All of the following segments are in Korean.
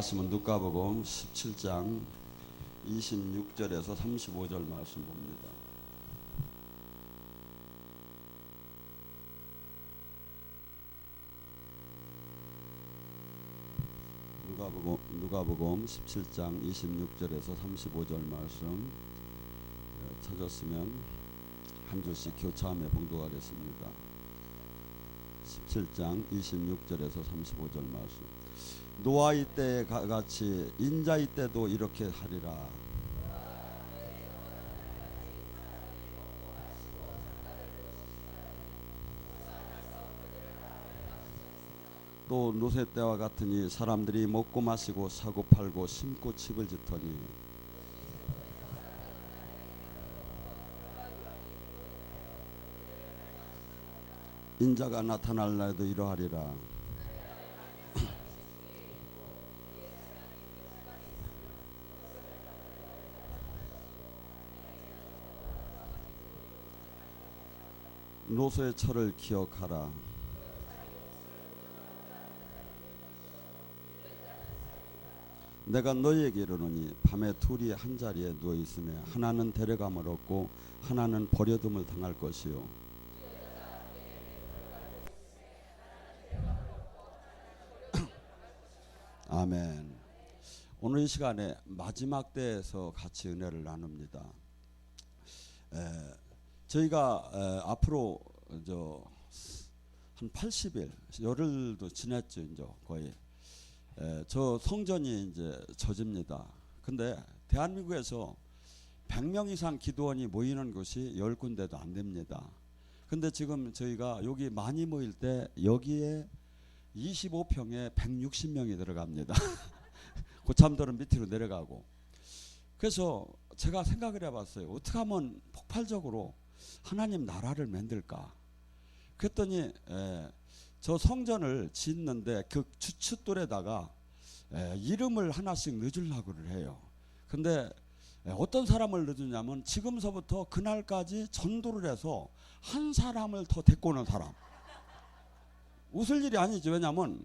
말씀은 누가복음 17장 26절에서 35절 말씀 봅니다. 누가복음 17장 26절에서 35절 말씀 찾았으면 한 줄씩 교차하며 봉독하겠습니다. 17장 26절에서 35절 말씀. 노아의 때에 같이 인자의 때도 이렇게 하리라. 또 노세 때와 같으니 사람들이 먹고 마시고 사고 팔고 심고 칩을 짓더니 인자가 나타날 날도 이러하리라. 노소의 철을 기억하라. 내가 너희에게 이르노니 밤에 둘이 한 자리에 누워 있으며 하나는 데려감을 얻고 하나는 버려둠을 당할 것이요. 아멘. 오늘 이 시간에 마지막 때에서 같이 은혜를 나눕니다. 저희가 앞으로 한 80일, 열흘도 지났죠. 이제 거의 저 성전이 이제 젖습니다. 근데 대한민국에서 100명 이상 기도원이 모이는 곳이 10군데도 안 됩니다. 근데 지금 저희가 여기 많이 모일 때 여기에 25평에 160명이 들어갑니다. 고참들은 밑으로 내려가고. 그래서 제가 생각을 해봤어요. 어떻게 하면 폭발적으로 하나님 나라를 만들까? 그랬더니 저 성전을 짓는데 그 주춧돌에다가 이름을 하나씩 넣으려고 해요. 근데 어떤 사람을 넣어주냐면 지금서부터 그날까지 전도를 해서 한 사람을 더 데리고 오는 사람. 웃을 일이 아니죠. 왜냐하면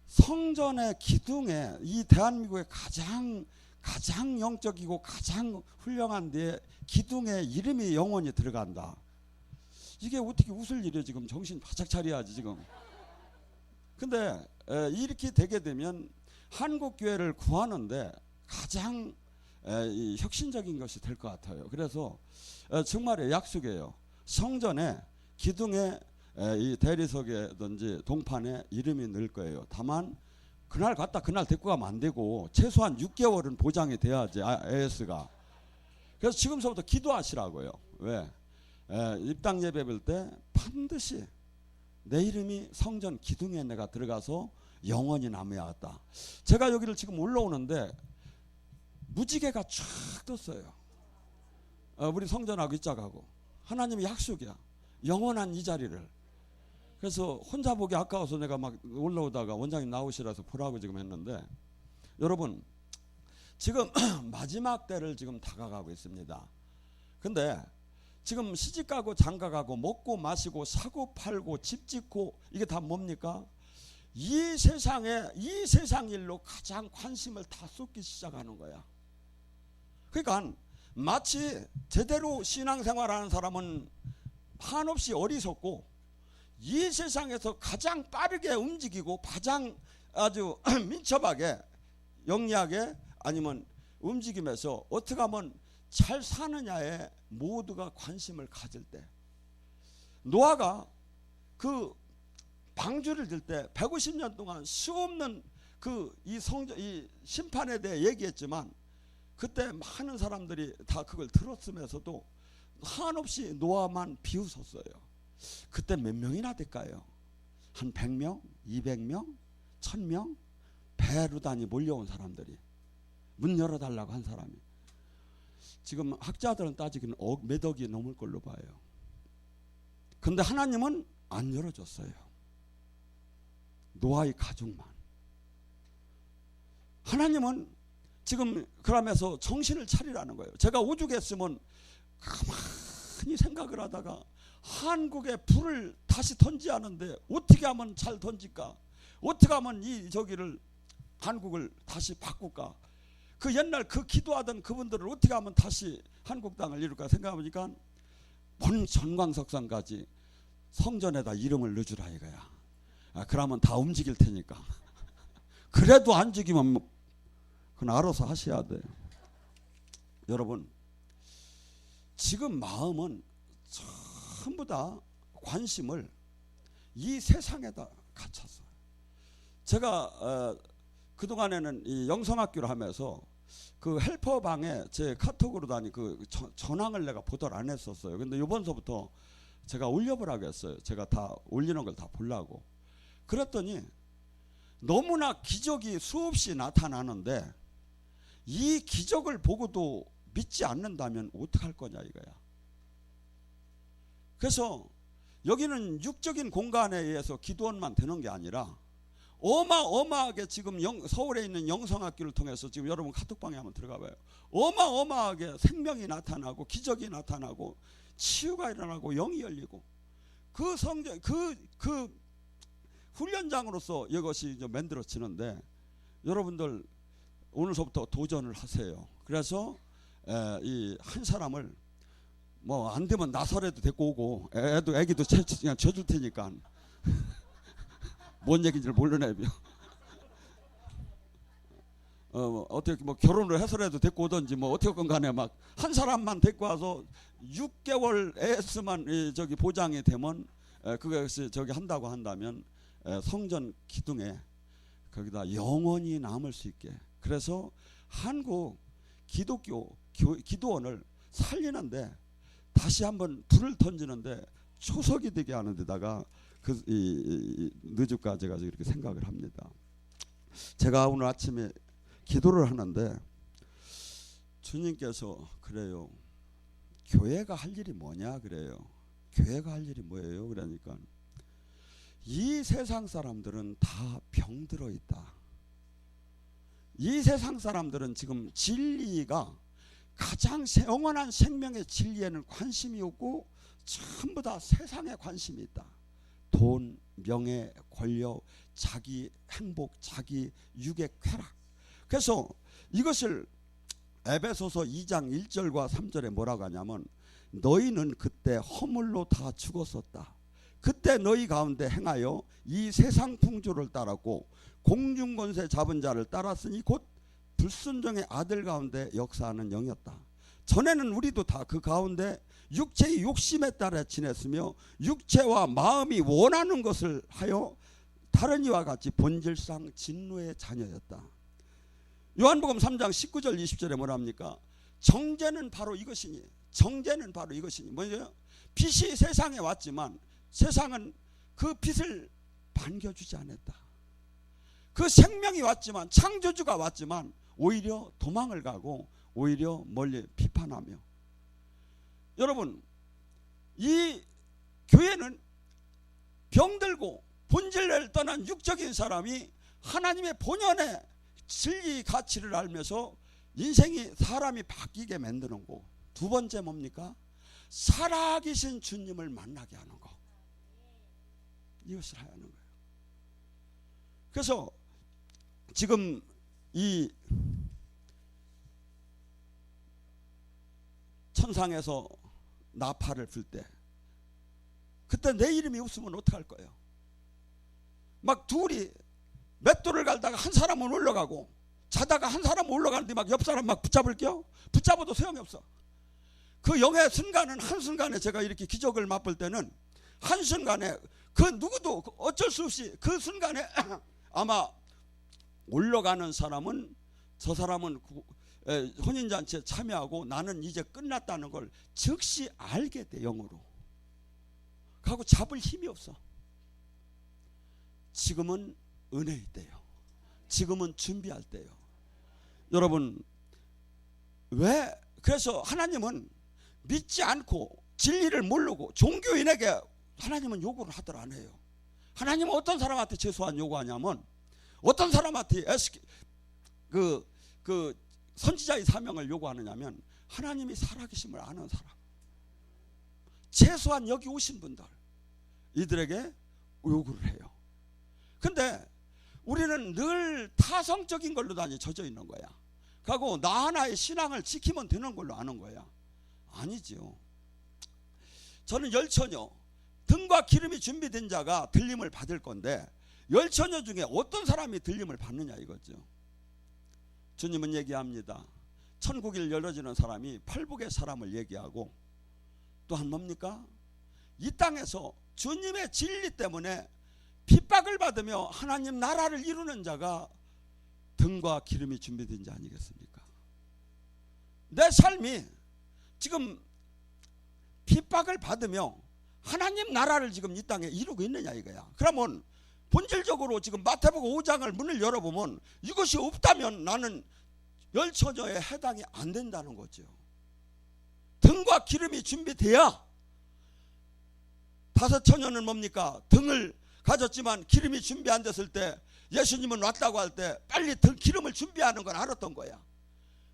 성전의 기둥에 이 대한민국의 가장 영적이고 가장 훌륭한 데 기둥에 이름이 영원히 들어간다. 이게 어떻게 웃을 일이에요. 지금 정신 바짝 차려야지 지금. 근데 이렇게 되게 되면 한국교회를 구하는데 가장 혁신적인 것이 될 것 같아요. 그래서 정말 약속이에요. 성전에 기둥에 이 대리석에든지 동판에 이름이 넣을 거예요. 다만 그날 갔다 그날 데리고 가면 안 되고 최소한 6개월은 보장이 돼야지 AS가. 그래서 지금서부터 기도하시라고요. 왜? 입당 예배 볼 때 반드시 내 이름이 성전 기둥에 내가 들어가서 영원히 남아야겠다. 제가 여기를 지금 올라오는데 무지개가 쫙 떴어요. 우리 성전하고 이짝하고 하나님의 약속이야. 영원한 이 자리를. 그래서 혼자 보기 아까워서 내가 막 올라오다가 원장님 나오시라서 보라고 지금 했는데, 여러분 지금 마지막 때를 지금 다가가고 있습니다. 근데 지금 시집가고 장가가고 먹고 마시고 사고 팔고 집 짓고 이게 다 뭡니까? 이 세상 일로 가장 관심을 다 쏟기 시작하는 거야. 그러니까 마치 제대로 신앙생활하는 사람은 한없이 어리석고 이 세상에서 가장 빠르게 움직이고 가장 아주 민첩하게 영리하게 아니면 움직이면서 어떻게 하면 잘 사느냐에 모두가 관심을 가질 때, 노아가 그 방주를 들 때 150년 동안 수없는 이 심판에 대해 얘기했지만 그때 많은 사람들이 다 그걸 들었으면서도 한없이 노아만 비웃었어요. 그때 몇 명이나 될까요? 한 100명, 200명, 1000명 배로 다니 몰려온 사람들이 문 열어달라고 한 사람이 지금 학자들은 따지기는 몇 억이 넘을 걸로 봐요. 근데 하나님은 안 열어줬어요. 노아의 가족만. 하나님은 지금 그러면서 정신을 차리라는 거예요. 제가 오죽했으면 가만히 생각을 하다가 한국에 불을 다시 던지하는데 어떻게 하면 잘 던질까? 어떻게 하면 이 저기를 한국을 다시 바꿀까? 그 옛날 그 기도하던 그분들을 어떻게 하면 다시 한국 땅을 이룰까 생각해보니까 본 전광석상까지 성전에다 이름을 넣어주라 이거야. 그러면 다 움직일 테니까. 그래도 안 죽이면 그건 알아서 하셔야 돼요. 여러분, 지금 마음은 전부 다 관심을 이 세상에다 갖췄어요. 제가 그동안에는 이 영성학교를 하면서 그 헬퍼방에 제 카톡으로 그 전황을 내가 보도를 안 했었어요. 근데 이번서부터 제가 올려보라고 했어요. 제가 다 올리는 걸 다 보려고. 그랬더니 너무나 기적이 수없이 나타나는데 이 기적을 보고도 믿지 않는다면 어떡할 거냐 이거야. 그래서 여기는 육적인 공간에 의해서 기도원만 되는 게 아니라 어마어마하게 지금 서울에 있는 영성학교를 통해서 지금 여러분 카톡방에 한번 들어가 봐요. 어마어마하게 생명이 나타나고 기적이 나타나고 치유가 일어나고 영이 열리고 그 성전 그 훈련장으로서 이것이 이제 만들어지는데 여러분들 오늘서부터 도전을 하세요. 그래서 이 한 사람을 뭐 안 되면 나설에도 데리고 오고 애기도 그냥 쳐줄 테니까 뭔 얘기인지를 모르네요. 어떻게 뭐 결혼을 해서라도 데리고 오든지 뭐 어떻게건 간에 막 한 사람만 데리고 와서 6개월 에스만 저기 보장이 되면 그것이 저기 한다고 한다면 성전 기둥에 거기다 영원히 남을 수 있게. 그래서 한국 기독교 기도원을 살리는데 다시 한번 불을 던지는데 초석이 되게 하는 데다가 늦을까 제가 이렇게 생각을 합니다. 제가 오늘 아침에 기도를 하는데 주님께서 그래요. 교회가 할 일이 뭐냐 그래요. 교회가 할 일이 뭐예요? 그러니까 이 세상 사람들은 다 병들어 있다. 이 세상 사람들은 지금 진리가 가장 영원한 생명의 진리에는 관심이 없고 전부 다 세상에 관심이 있다. 돈, 명예, 권력, 자기 행복, 자기 육의 쾌락. 그래서 이것을 에베소서 2장 1절과 3절에 뭐라고 하냐면 너희는 그때 허물로 다 죽었었다. 그때 너희 가운데 행하여 이 세상 풍조를 따랐고 공중권세 잡은 자를 따랐으니 곧 불순종의 아들 가운데 역사하는 영이었다. 전에는 우리도 다 그 가운데 육체의 욕심에 따라 지냈으며 육체와 마음이 원하는 것을 하여 다른 이와 같이 본질상 진노의 자녀였다. 요한복음 3장 19절 20절에 뭐랍니까? 정죄는 바로 이것이니 정죄는 바로 이것이니 뭐죠? 빛이 세상에 왔지만 세상은 그 빛을 반겨주지 않았다. 그 생명이 왔지만 창조주가 왔지만 오히려 도망을 가고 오히려 멀리 비판하며. 여러분 이 교회는 병들고 본질을 떠난 육적인 사람이 하나님의 본연의 진리 가치를 알면서 인생이 사람이 바뀌게 만드는 거. 두 번째 뭡니까? 살아계신 주님을 만나게 하는 거. 이것을 해야 하는 거예요. 그래서 지금 이 천상에서 나팔을 불 때 그때 내 이름이 없으면 어떡할 거예요? 막 둘이 맷돌을 갈다가 한 사람은 올라가고 자다가 한 사람은 올라가는데 막 옆 사람 막 붙잡을게요. 붙잡아도 소용이 없어. 그 영의 순간은 한순간에 제가 이렇게 기적을 맛볼 때는 한순간에 그 누구도 어쩔 수 없이 그 순간에 아마 올라가는 사람은 저 사람은 혼인잔치에 참여하고 나는 이제 끝났다는 걸 즉시 알게 돼. 영으로 가고 잡을 힘이 없어. 지금은 은혜의 때요. 지금은 준비할 때요. 여러분 왜 그래서 하나님은 믿지 않고 진리를 모르고 종교인에게 하나님은 요구를 하들 안 해요. 하나님은 어떤 사람한테 최소한 요구하냐면 어떤 사람한테 그 선지자의 사명을 요구하느냐면 하나님이 살아계심을 아는 사람, 최소한 여기 오신 분들 이들에게 요구를 해요. 근데 우리는 늘 타성적인 걸로 다니 젖어 있는 거야. 그리고 나 하나의 신앙을 지키면 되는 걸로 아는 거야. 아니지요. 저는 열처녀, 등과 기름이 준비된 자가 들림을 받을 건데 열처녀 중에 어떤 사람이 들림을 받느냐 이거죠. 주님은 얘기합니다. 천국이 열어지는 사람이 팔복의 사람을 얘기하고 또한 뭡니까? 이 땅에서 주님의 진리 때문에 핍박을 받으며 하나님 나라를 이루는 자가 등과 기름이 준비된 자 아니겠습니까? 내 삶이 지금 핍박을 받으며 하나님 나라를 지금 이 땅에 이루고 있느냐 이거야. 그러면 본질적으로 지금 마태복음 5장을 문을 열어보면 이것이 없다면 나는 열처녀에 해당이 안 된다는 거죠. 등과 기름이 준비돼야. 다섯 처녀는 뭡니까? 등을 가졌지만 기름이 준비 안 됐을 때 예수님은 왔다고 할 때 빨리 기름을 준비하는 걸 알았던 거야.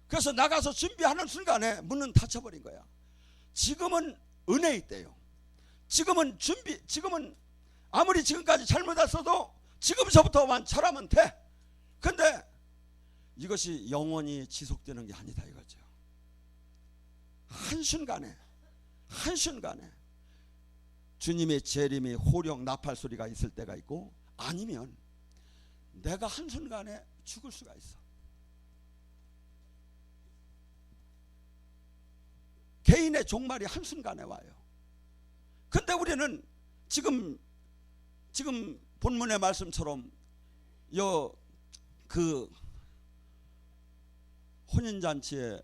그래서 나가서 준비하는 순간에 문은 닫혀버린 거야. 지금은 은혜 있대요. 지금은 지금은 아무리 지금까지 잘못했어도 지금서부터만 잘하면 돼. 근데 이것이 영원히 지속되는 게 아니다 이거죠. 한순간에 주님의 재림이 호령 나팔 소리가 있을 때가 있고 아니면 내가 한순간에 죽을 수가 있어. 개인의 종말이 한순간에 와요. 근데 우리는 지금 본문의 말씀처럼 그 혼인잔치에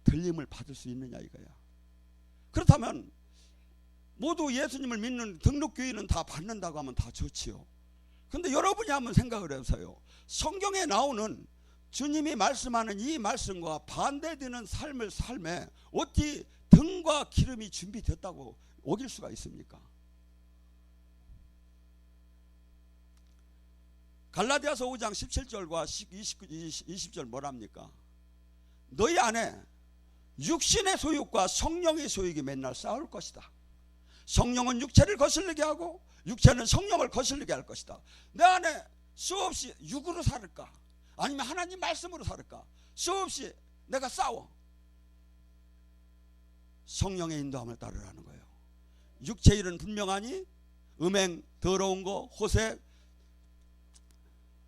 들림을 받을 수 있느냐 이거야. 그렇다면 모두 예수님을 믿는 등록교인은 다 받는다고 하면 다 좋지요. 근데 여러분이 한번 생각을 해보세요. 성경에 나오는 주님이 말씀하는 이 말씀과 반대되는 삶을 삶에 어떻게 등과 기름이 준비됐다고 어길 수가 있습니까? 갈라디아서 5장 17절과 20절 뭐랍니까? 너희 안에 육신의 소욕과 성령의 소욕이 맨날 싸울 것이다. 성령은 육체를 거슬리게 하고 육체는 성령을 거슬리게 할 것이다. 내 안에 수없이 육으로 살을까? 아니면 하나님 말씀으로 살을까? 수없이 내가 싸워. 성령의 인도함을 따르라는 거예요. 육체의 일은 분명하니 음행, 더러운 거, 호색,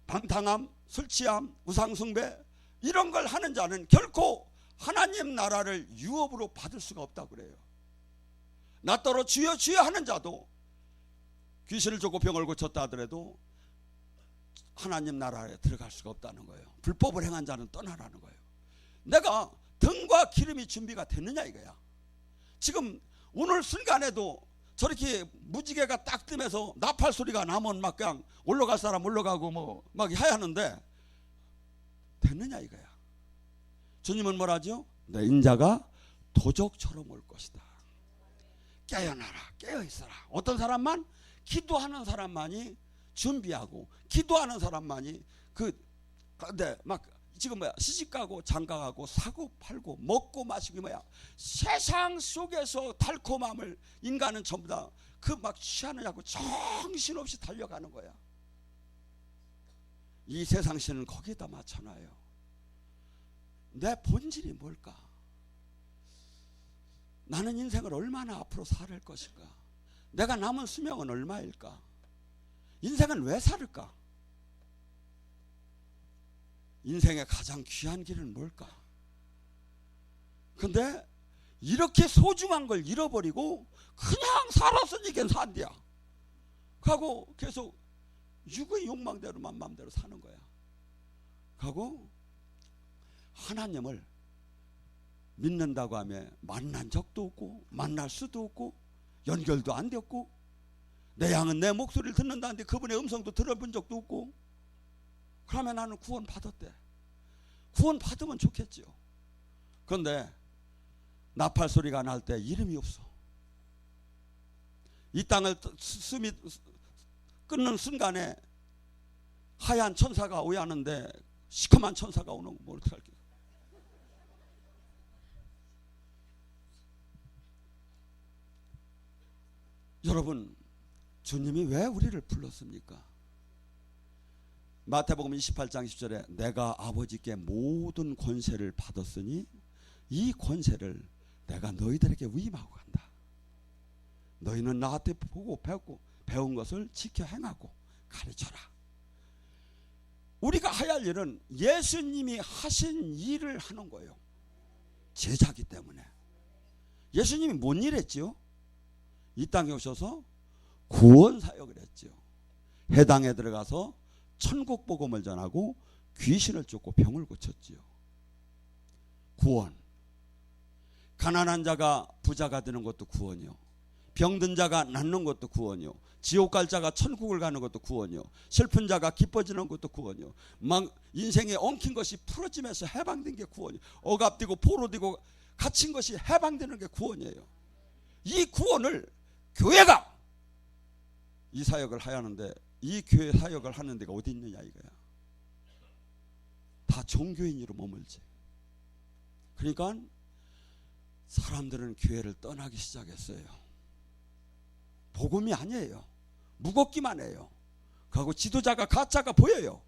방탕함, 술취함, 우상숭배 이런 걸 하는 자는 결코 하나님 나라를 유업으로 받을 수가 없다고 그래요. 나더러 주여 주여 하는 자도 귀신을 쫓고 병을 고쳤다 하더라도 하나님 나라에 들어갈 수가 없다는 거예요. 불법을 행한 자는 떠나라는 거예요. 내가 등과 기름이 준비가 됐느냐 이거야. 지금 오늘 순간에도 저렇게 무지개가 딱 뜨면서 나팔 소리가 나면 막 그냥 올라갈 사람 올라가고 뭐 막 해야 하는데 됐느냐 이거야. 주님은 뭐라죠? 내 인자가 도적처럼 올 것이다. 깨어나라, 깨어있어라. 어떤 사람만? 기도하는 사람만이 준비하고 기도하는 사람만이 근데 막 지금 뭐야 시집가고 장가가고 사고 팔고 먹고 마시고 뭐야 세상 속에서 달콤함을 인간은 전부 다 그 막 취하느냐고 정신없이 달려가는 거야. 이 세상 신은 거기에다 맞춰놔요. 내 본질이 뭘까? 나는 인생을 얼마나 앞으로 살을 것인가? 내가 남은 수명은 얼마일까? 인생은 왜 살을까? 인생의 가장 귀한 길은 뭘까? 근데 이렇게 소중한 걸 잃어버리고 그냥 살았으니까 산대야. 하고 계속 육의 욕망대로만 마음대로 사는 거야. 하고 하나님을 믿는다고 하면 만난 적도 없고 만날 수도 없고 연결도 안 됐고 내 양은 내 목소리를 듣는다는데 그분의 음성도 들어본 적도 없고 그러면 나는 구원 받았대. 구원 받으면 좋겠지요. 그런데 나팔 소리가 날 때 이름이 없어. 이 땅을 숨이 끊는 순간에 하얀 천사가 오야하는데 시커먼 천사가 오는 거 뭐 어떻게 할게요. 여러분 주님이 왜 우리를 불렀습니까? 마태복음 28장 10절에 내가 아버지께 모든 권세를 받았으니 이 권세를 내가 너희들에게 위임하고 간다. 너희는 나한테 보고 배웠고 배운 것을 지켜 행하고 가르쳐라. 우리가 해야 할 일은 예수님이 하신 일을 하는 거예요. 제자기 때문에. 예수님이 뭔 일 했지요? 이 땅에 오셔서 구원 사역을 했지요. 해당에 들어가서 천국 복음을 전하고 귀신을 쫓고 병을 고쳤지요. 구원. 가난한 자가 부자가 되는 것도 구원이요. 병든 자가 낫는 것도 구원이요. 지옥 갈 자가 천국을 가는 것도 구원이요. 슬픈 자가 기뻐지는 것도 구원이요. 막 인생에 엉킨 것이 풀어지면서 해방된 게 구원이요. 억압되고 포로되고 갇힌 것이 해방되는 게 구원이에요. 이 구원을 교회가 이 사역을 해야 하는데 이 교회 사역을 하는 데가 어디 있느냐 이거야. 다 종교인으로 머물지. 그러니까 사람들은 교회를 떠나기 시작했어요. 복음이 아니에요. 무겁기만 해요. 그리고 지도자가 가짜가 보여요.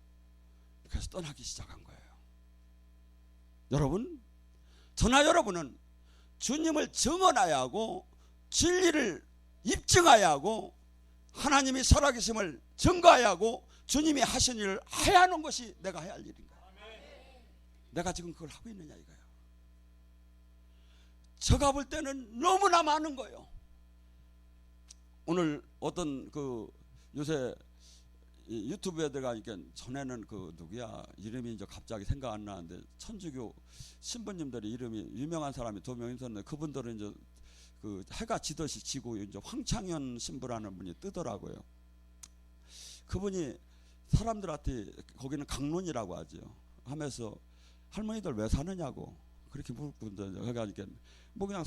그래서 떠나기 시작한 거예요. 여러분, 저나 여러분은 주님을 증언해야 하고 진리를 입증해야 하고 하나님이 살아계심을 증거해야 하고 주님이 하신 일을 해야 하는 것이 내가 해야 할 일인가. 내가 지금 그걸 하고 있느냐 이거야. 제가 볼 때는 너무나 많은 거예요. 오늘 어떤 그 요새 유튜브에 들어가니까 전에는 그 누구야 이름이 이제 갑자기 생각 안 나는데 천주교 신부님들이 이름이 유명한 사람이 2명 있었는데 그분들은 이제 그 해가 지듯이 지고 이제 황창현 신부라는 분이 뜨더라고요. 그분이 사람들한테 거기는 강론이라고 하죠. 하면서 할머니들 왜 사느냐고 그렇게 물고들 해가니까 뭐 그냥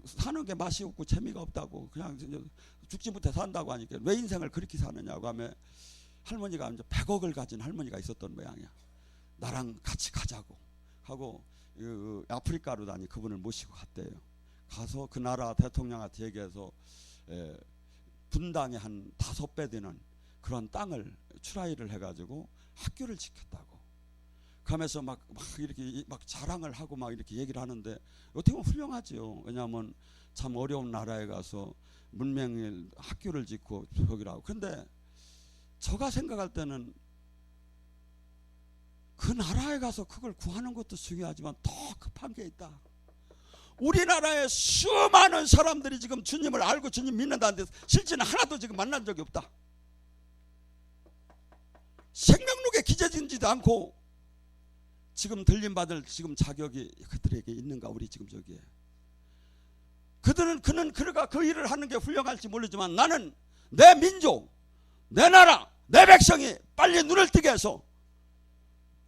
사는 게 맛이 없고 재미가 없다고 그냥 죽지 못해 산다고 하니까 왜 인생을 그렇게 사느냐고 하면 할머니가 이제 100억을 가진 할머니가 있었던 모양이야. 나랑 같이 가자고 하고 아프리카로 다니 그분을 모시고 갔대요. 가서 그 나라 대통령한테 얘기해서 분당에 한 5배 되는 그런 땅을 출하이를 해가지고 학교를 지켰다고. 그러면서 막 이렇게 막 자랑을 하고 막 이렇게 얘기를 하는데 어떻게 보면 훌륭하지요. 왜냐하면 참 어려운 나라에 가서 문명의 학교를 짓고 저기라고. 그런데 제가 생각할 때는 그 나라에 가서 그걸 구하는 것도 중요하지만 더 급한 게 있다. 우리나라에 수많은 사람들이 지금 주님을 알고 주님 믿는다는데 실제는 하나도 지금 만난 적이 없다. 생명록에 기재되지도 않고 지금 들림받을 지금 자격이 그들에게 있는가. 우리 지금 저기에 그는 그가 그 일을 하는 게 훌륭할지 모르지만 나는 내 민족 내 나라 내 백성이 빨리 눈을 뜨게 해서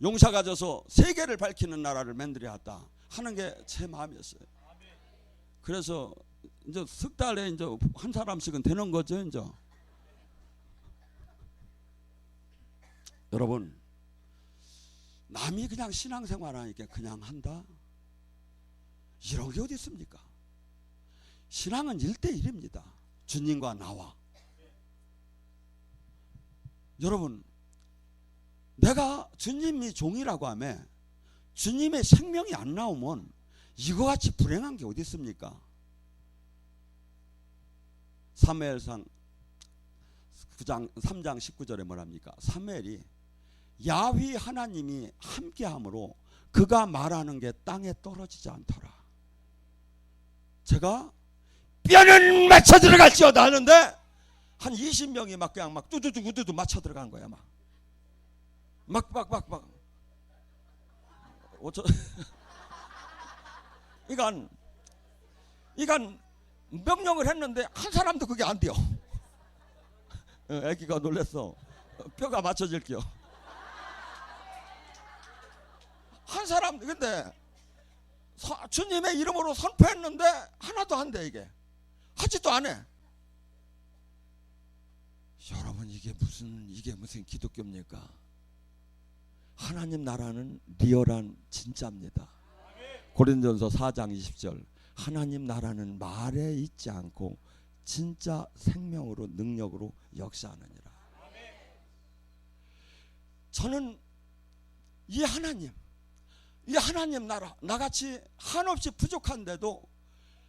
용사가 져서 세계를 밝히는 나라를 만들어야 한다 하는 게 제 마음이었어요. 그래서 이제 석 달에 이제 한 사람씩은 되는 거죠. 이제 여러분, 남이 그냥 신앙생활 하니까 그냥 한다 이런 게 어디 있습니까? 신앙은 1대1입니다. 주님과 나와. 여러분, 내가 주님이 종이라고 하면 주님의 생명이 안 나오면 이거 같이 불행한 게 어디 있습니까? 사무엘상 3장 19절에 뭐랍니까? 사무엘이 야훼 하나님이 함께함으로 그가 말하는 게 땅에 떨어지지 않더라. 제가 뼈는 맞춰 들어갈지어다 하는데 한 20명이 막 그냥 막 뚜두두두두 맞춰 들어간 거야. 막 이건 명령을 했는데 한 사람도 그게 안 돼요. 애기가 놀랬어. 뼈가 맞춰질게요. 한 사람 근데 주님의 이름으로 선포했는데 하나도 안 돼. 이게 하지도 않아. 여러분, 이게 무슨 기독교입니까? 하나님 나라는 리얼한 진짜입니다. 고린도전서 4장 20절 하나님 나라는 말에 있지 않고 진짜 생명으로 능력으로 역사하느니라. 저는 이 하나님 나라, 나같이 한없이 부족한데도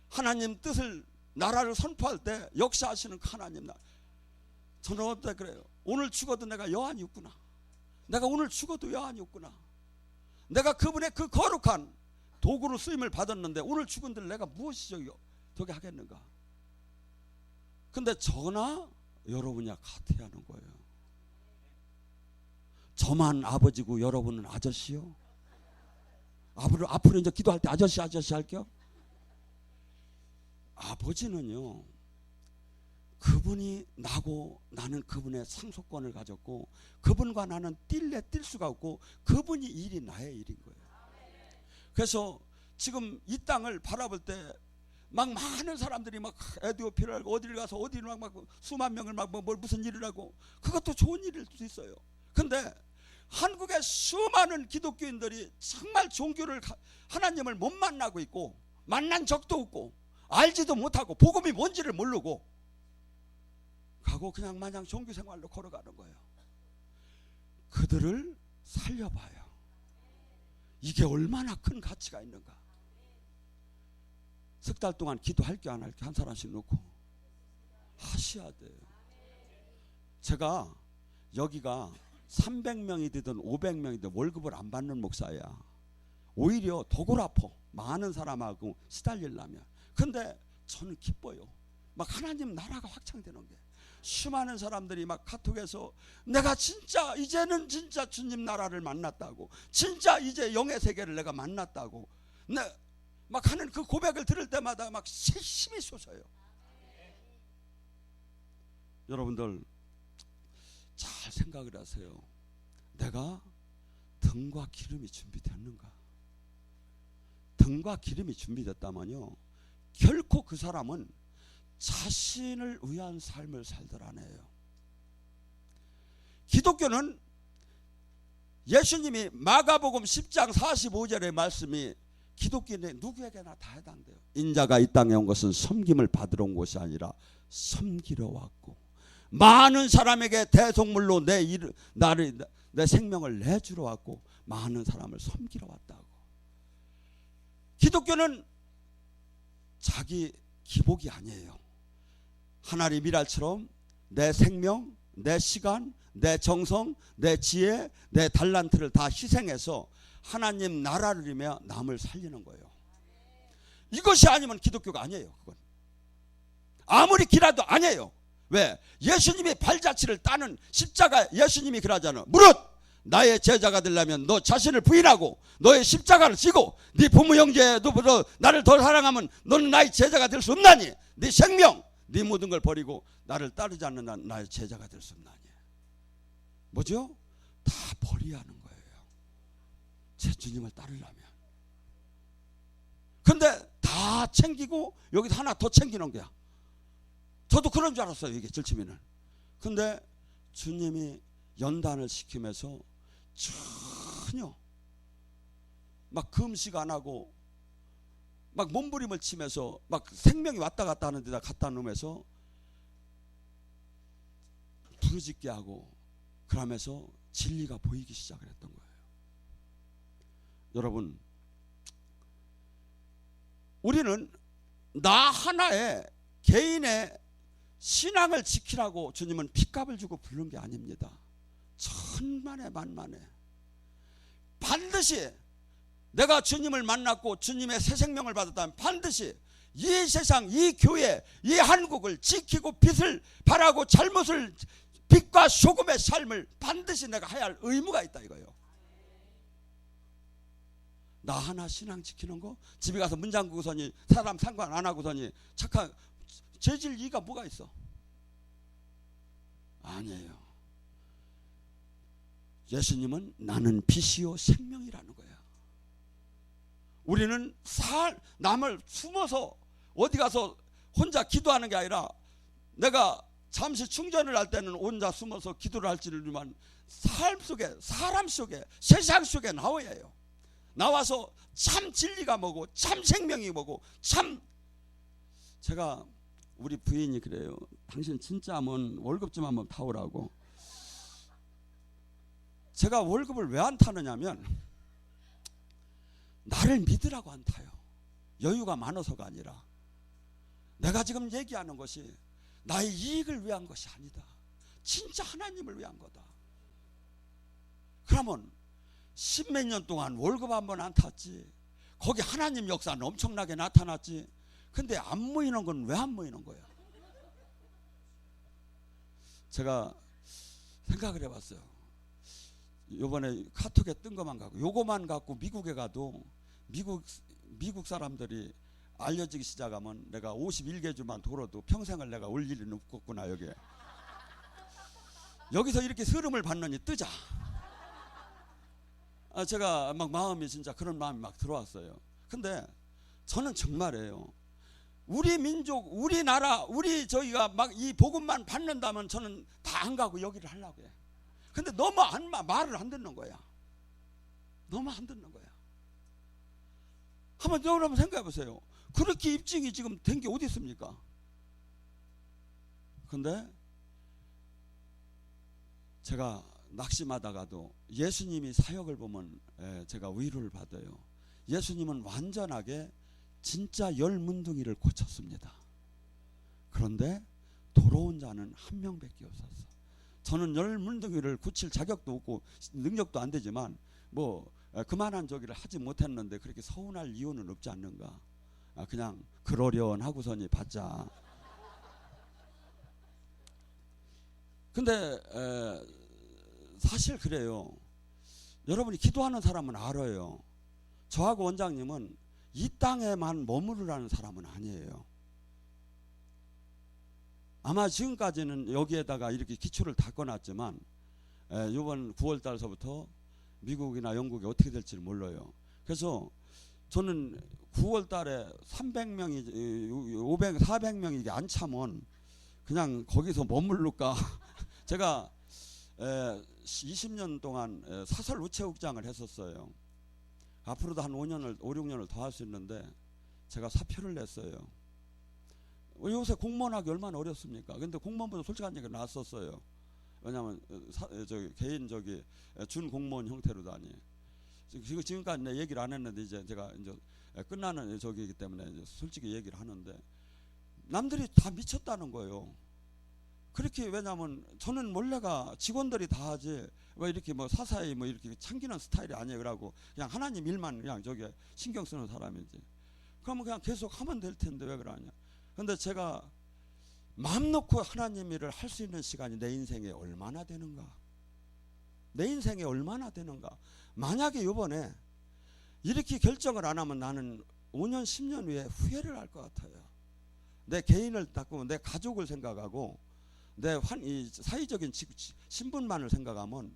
하나님 뜻을, 나라를 선포할 때 역사하시는 그 하나님 나라. 저는 어때 그래요? 오늘 죽어도 내가 여한이 없구나. 내가 오늘 죽어도 여한이 없구나. 내가 그분의 그 거룩한 도구로 쓰임을 받았는데 오늘 죽은들 내가 무엇이 저기 하겠는가? 근데 저나 여러분이야 같아야 하는 거예요. 저만 아버지고 여러분은 아저씨요? 앞으로 이제 기도할 때 아저씨 할게요. 아버지는요, 그분이 나고 나는 그분의 상속권을 가졌고 그분과 나는 뛸 수가 없고 그분이 일이 나의 일인 거예요. 그래서 지금 이 땅을 바라볼 때 막 많은 사람들이 막 에티오피아를 어디를 가서 어디를 막 수만 명을 막 무슨 일을 하고, 그것도 좋은 일일 수도 있어요. 근데 한국의 수많은 기독교인들이 정말 종교를, 하나님을 못 만나고 있고 만난 적도 없고 알지도 못하고 복음이 뭔지를 모르고 가고 그냥 마냥 종교 생활로 걸어가는 거예요. 그들을 살려봐요. 이게 얼마나 큰 가치가 있는가. 석 달 동안 기도할게 안 할게 한 사람씩 놓고 하셔야 돼요. 제가 여기가 300명이 되든 500명이든 월급을 안 받는 목사야. 오히려 더 골아파, 많은 사람하고 시달리려면. 근데 저는 기뻐요. 막 하나님 나라가 확장되는 게. 수많은 사람들이 막 카톡에서 내가 진짜 이제는 진짜 주님 나라를 만났다고, 진짜 이제 영의 세계를 내가 만났다고 막 하는 그 고백을 들을 때마다 막 힘이 솟아요. 여러분들 잘 생각을 하세요. 내가 등과 기름이 준비됐는가? 등과 기름이 준비됐다면요, 결코 그 사람은 자신을 위한 삶을 살들 안 해요. 기독교는 예수님이 마가복음 10장 45절의 말씀이 기독교인의 누구에게나 다 해당돼요. 인자가 이 땅에 온 것은 섬김을 받으러 온 것이 아니라 섬기러 왔고 많은 사람에게 대속물로 내 생명을 내주러 왔고 많은 사람을 섬기러 왔다고. 기독교는 자기 기복이 아니에요. 하나리 미랄처럼 내 생명, 내 시간, 내 정성, 내 지혜, 내 달란트를 다 희생해서 하나님 나라를 이루며 남을 살리는 거예요. 이것이 아니면 기독교가 아니에요. 그건 아무리 길어도 아니에요. 왜? 예수님이 발자취를 따는 십자가, 예수님이 그러잖아. 무릇 나의 제자가 되려면 너 자신을 부인하고 너의 십자가를 지고 네 부모 형제 너보다 나를 더 사랑하면 너는 나의 제자가 될 수 없나니, 네 생명 네 모든 걸 버리고 나를 따르지 않는 난 나의 제자가 될 수 없나니. 뭐죠? 다 버려야 하는 거예요, 제 주님을 따르려면. 근데 다 챙기고 여기서 하나 더 챙기는 거야. 저도 그런 줄 알았어요, 이게 절치미는. 근데 주님이 연단을 시키면서 전혀 막 금식 안 하고 막 몸부림을 치면서 막 생명이 왔다 갔다 하는 데다 갖다 놓으면서 부르짖게 하고 그러면서 진리가 보이기 시작을 했던 거예요. 여러분, 우리는 나 하나의 개인의 신앙을 지키라고 주님은 핏값을 주고 부른 게 아닙니다. 천만에 만만에 반드시 내가 주님을 만났고 주님의 새 생명을 받았다면 반드시 이 세상, 이 교회, 이 한국을 지키고 빛을 발하고 잘못을, 빛과 소금의 삶을 반드시 내가 해야 할 의무가 있다 이거예요. 나 하나 신앙 지키는 거, 집에 가서 문 잠그고서니 사람 상관 안 하고서니 착한 죄질 이가 뭐가 있어? 아니에요. 예수님은 나는 빛이요 생명이라는 거야. 우리는 남을 숨어서 어디 가서 혼자 기도하는 게 아니라, 내가 잠시 충전을 할 때는 혼자 숨어서 기도를 할지만 삶 속에, 사람 속에, 세상 속에 나와야 해요. 나와서 참 진리가 뭐고 참 생명이 뭐고 참. 제가 우리 부인이 그래요. 당신 진짜 하면 월급 좀 한번 타오라고. 제가 월급을 왜 안 타느냐면 나를 믿으라고 안 타요. 여유가 많아서가 아니라 내가 지금 얘기하는 것이 나의 이익을 위한 것이 아니다. 진짜 하나님을 위한 거다. 그러면 십몇 년 동안 월급 한 번 안 탔지. 거기 하나님 역사는 엄청나게 나타났지. 근데 안 모이는 건 왜 안 모이는 거야? 제가 생각을 해봤어요. 요번에 카톡에 뜬 것만 갖고 요거만 갖고 미국에 가도 미국 사람들이 알려지기 시작하면 내가 51개주만 돌아도 평생을 내가 올 일이 없겠구나. 여기서 이렇게 흐름을 받느니 뜨자. 제가 막 마음이 진짜 그런 마음이 막 들어왔어요. 근데 저는 정말이에요. 우리 민족, 우리나라, 저희가 막 이 복음만 받는다면 저는 다 안 가고 여기를 하려고 해. 근데 너무 말을 안 듣는 거야. 너무 안 듣는 거야. 여러분 생각해 보세요. 그렇게 입증이 지금 된 게 어디 있습니까? 근데 제가 낙심하다가도 예수님이 사역을 보면 제가 위로를 받아요. 예수님은 완전하게 진짜 열 문둥이를 고쳤습니다. 그런데 돌아온 자는 한 명밖에 없었어. 저는 열 문둥이를 고칠 자격도 없고 능력도 안 되지만 뭐 그만한 저기를 하지 못했는데 그렇게 서운할 이유는 없지 않는가. 그냥 그러려하고서니 받자. 근데 사실 그래요. 여러분이 기도하는 사람은 알아요. 저하고 원장님은 이 땅에만 머무르라는 사람은 아니에요. 아마 지금까지는 여기에다가 이렇게 기초를 닦아놨지만 이번 9월달서부터 미국이나 영국이 어떻게 될지 몰라요. 그래서 저는 9월달에 300명이 500, 400명이 이게 안 차면 그냥 거기서 머무를까. 제가 20년 동안 사설 우체국장을 했었어요. 앞으로도 한 5, 6년을 더 할 수 있는데 제가 사표를 냈어요. 요새 공무원하기 얼마나 어렵습니까? 근데 공무원보다 솔직한 얘기가 낫었어요. 왜냐하면 개인 준 공무원 형태로 다니. 지금까지 내 얘기를 안 했는데 이제 제가 이제 끝나는 저기이기 때문에 이제 솔직히 얘기를 하는데 남들이 다 미쳤다는 거예요. 그렇게 왜냐하면 저는 몰래가 직원들이 다 하지 왜 이렇게 뭐 사사히 뭐 이렇게 참기는 스타일이 아니에요. 그러고 그냥 하나님 일만 그냥 신경 쓰는 사람이지. 그러면 그냥 계속 하면 될 텐데 왜 그러냐. 근데 제가 마음 놓고 하나님 일을 할 수 있는 시간이 내 인생에 얼마나 되는가. 내 인생에 얼마나 되는가. 만약에 이번에 이렇게 결정을 안 하면 나는 5년 10년 후에 후회를 할 것 같아요. 내 개인을 닦고 내 가족을 생각하고 내 이 사회적인 신분만을 생각하면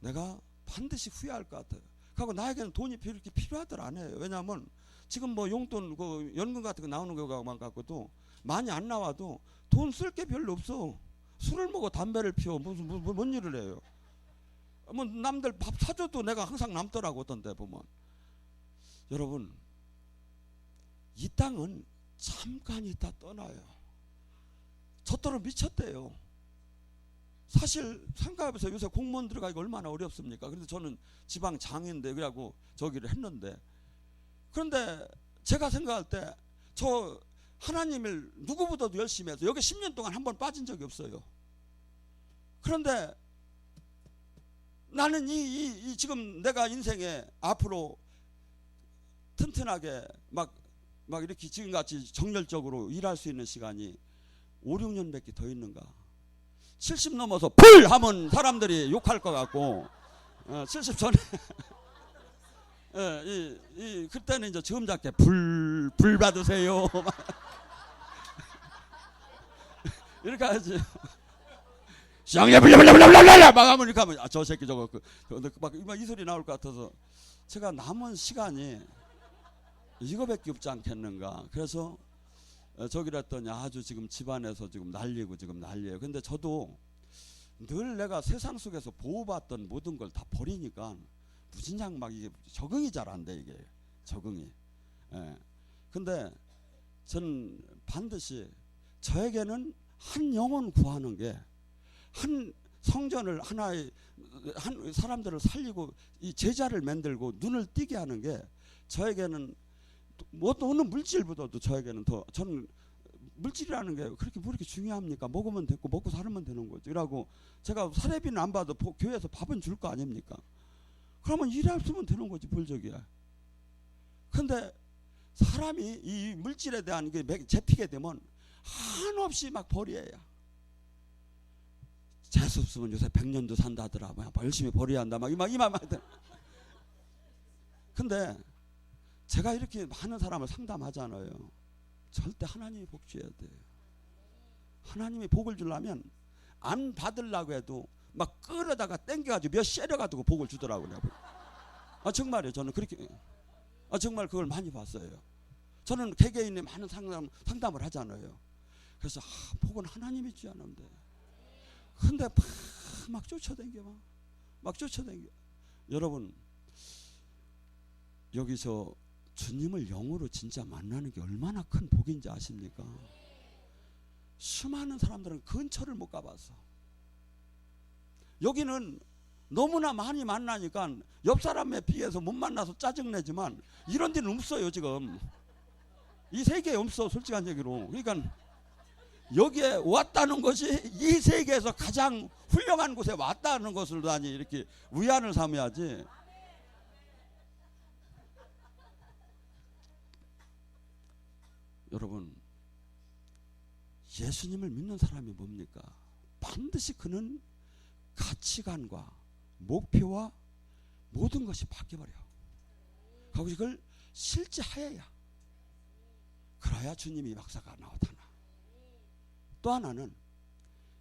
내가 반드시 후회할 것 같아요. 그리고 나에게는 돈이 이렇게 필요하들 안 해요. 왜냐하면 지금 뭐 용돈 그 연금 같은 거 나오는 거만 갖고도 많이 안 나와도 돈 쓸 게 별로 없어. 술을 먹어 담배를 피워 뭔 일을 해요. 뭐 남들 밥 사줘도 내가 항상 남더라고 어떤 데 보면. 여러분 이 땅은 잠깐 있다 떠나요. 저토록 미쳤대요. 사실 생각해보세요. 요새 공무원 들어가기가 얼마나 어렵습니까? 그런데 저는 지방 장인데 그래갖고 저기를 했는데, 그런데 제가 생각할 때 저 하나님을 누구보다도 열심히 해서 여기 10년 동안 한 번 빠진 적이 없어요. 그런데 나는 이 지금 내가 인생에 앞으로 튼튼하게 막 이렇게 지금같이 정열적으로 일할 수 있는 시간이 5, 6년밖에 더 있는가. 70 넘어서 불 하면 사람들이 욕할 것 같고 70 전에 그때는 이제 점잖게 불 받으세요 이렇게 하지. 시장에 불려불려불려불려 막 하면 이렇게 하면 저 새끼 저거 막 이 소리 나올 것 같아서 제가 남은 시간이 이거밖에 없지 않겠는가. 그래서 저기랬더니 아주 지금 집안에서 지금 난리예요. 근데 저도 늘 내가 세상 속에서 보호받던 모든 걸 다 버리니까 무진장 막 이게 적응이 잘 안 돼. 이게 적응이. 근데 저는 반드시 저에게는 한 영혼 구하는 게 성전을 하나의 사람들을 살리고 이 제자를 만들고 눈을 띄게 하는 게 저에게는 뭐 어느 물질보다도 저에게는 더, 저는 물질이라는 게 그렇게 뭐 이렇게 중요합니까? 먹으면 됐고 먹고 살면 되는 거죠. 이라고 제가 사례비는 안 받아도 교회에서 밥은 줄 거 아닙니까? 그러면 일했으면 되는 거지, 불적이야. 근데 사람이 이 물질에 대한 게 잡히게 되면 한없이 막 벌이해요. 재수 없으면 요새 100년도 산다 하더라. 막 열심히 벌여야 한다. 막 이만. 근데 제가 이렇게 많은 사람을 상담하잖아요. 절대 하나님이 복 줘야 돼요. 하나님이 복을 주려면 안 받으려고 해도 막 끌어다가 땡겨가지고 몇 쉐려가지고 복을 주더라고요. 정말이에요. 저는 그렇게 정말 그걸 많이 봤어요. 저는 개개인의 많은 상담을 하잖아요. 그래서 복은 하나님이 주야하는데, 근데 막 쫓아다녀, 막 쫓아다녀. 여러분, 여기서 주님을 영으로 진짜 만나는 게 얼마나 큰 복인지 아십니까? 수많은 사람들은 근처를 못 가봐서, 여기는 너무나 많이 만나니까 옆 사람에 비해서 못 만나서 짜증내지만 이런 데는 없어요. 지금 이 세계에 없어, 솔직한 얘기로. 그러니까 여기에 왔다는 것이 이 세계에서 가장 훌륭한 곳에 왔다는 것을 다니 이렇게 위안을 삼아야지. 여러분, 예수님을 믿는 사람이 뭡니까? 반드시 그는 가치관과 목표와 모든 것이 바뀌어버려. 그리고 이걸 실제하여야, 그래야 주님이 역사가 나타나. 또 하나는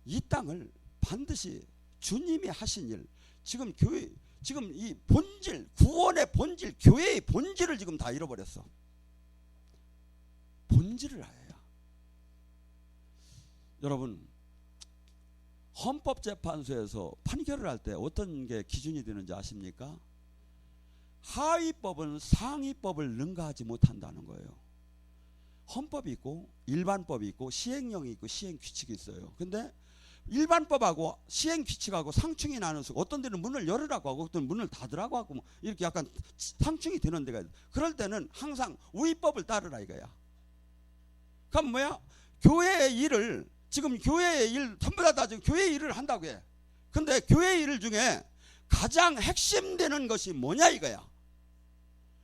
이 땅을 반드시 주님이 하신 일, 지금 교회, 지금 이 본질, 구원의 본질, 교회의 본질을 지금 다 잃어버렸어. 본질을 알아야. 여러분, 헌법재판소에서 판결을 할 때 어떤 게 기준이 되는지 아십니까? 하위법은 상위법을 능가하지 못한다는 거예요. 헌법이 있고 일반법이 있고 시행령이 있고 시행규칙이 있어요. 근데 일반법하고 시행규칙하고 상충이 나는 수가, 어떤 데는 문을 열으라고 하고 어떤 데는 문을 닫으라고 하고 이렇게 약간 상충이 되는 데가 있어요. 그럴 때는 항상 우위법을 따르라 이거야. 그럼 뭐야? 교회의 일을, 지금 교회의 일 전부 다 지금 교회의 일을 한다고 해. 근데 교회의 일 중에 가장 핵심되는 것이 뭐냐 이거야.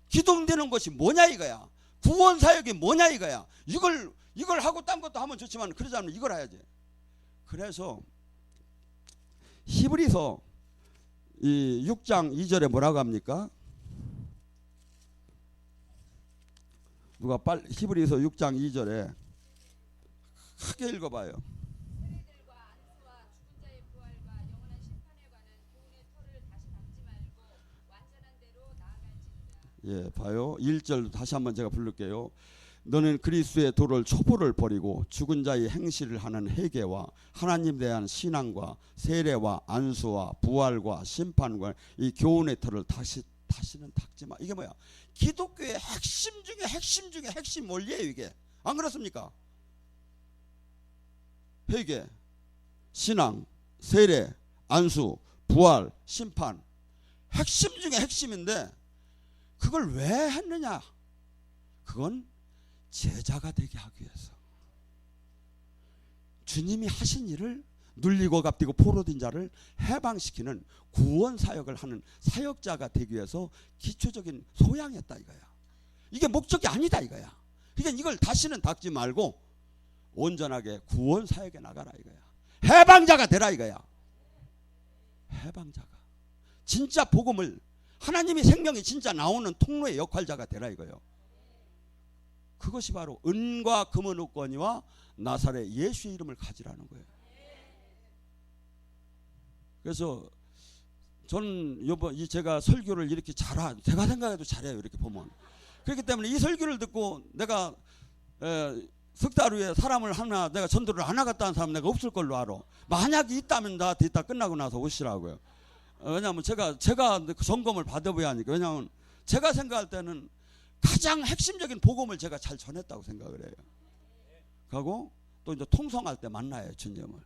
기둥되는 것이 뭐냐 이거야. 구원 사역이 뭐냐 이거야. 이걸 하고 딴 것도 하면 좋지만 그러지 않으면 이걸 해야지. 그래서 히브리서 이 6장 2절에 뭐라고 합니까? 누가 빨리 히브리서 6장 2절에 크게 읽어봐요. 예, 봐요. 1절 다시 한번 제가 부를게요. 너는 그리스도의 도를 촛불을 버리고 죽은 자의 행실을 하는 회개와 하나님에 대한 신앙과 세례와 안수와 부활과 심판과 이 교훈의 털을 다시는 닦지 마. 이게 뭐야? 기독교의 핵심 중에 핵심 중에 핵심 원리예요 이게. 안 그렇습니까? 회개, 신앙, 세례, 안수, 부활, 심판, 핵심 중에 핵심인데 그걸 왜 했느냐? 그건 제자가 되게 하기 위해서, 주님이 하신 일을 눌리고 갚디고 포로된 자를 해방시키는 구원 사역을 하는 사역자가 되기 위해서 기초적인 소양이었다 이거야. 이게 목적이 아니다 이거야. 그러니까 이걸 다시는 닦지 말고 온전하게 구원 사역에 나가라 이거야. 해방자가 되라 이거야. 해방자가 진짜 복음을, 하나님의 생명이 진짜 나오는 통로의 역할자가 되라 이거예요. 그것이 바로 은과 금은 없거니와 나사렛 예수의 이름을 가지라는 거예요. 그래서 저는 제가 설교를 이렇게 제가 생각해도 잘해요 이렇게 보면. 그렇기 때문에 이 설교를 듣고 내가 석 달 후에 사람을 하나 내가 전도를 안 하겠다는 사람 내가 없을 걸로 알아. 만약에 있다면 나한테 이따 끝나고 나서 오시라고요. 왜냐하면 제가 점검을 받아봐야 하니까. 왜냐하면 제가 생각할 때는 가장 핵심적인 복음을 제가 잘 전했다고 생각을 해요. 그리고 또 이제 통성할 때 만나요 주님을.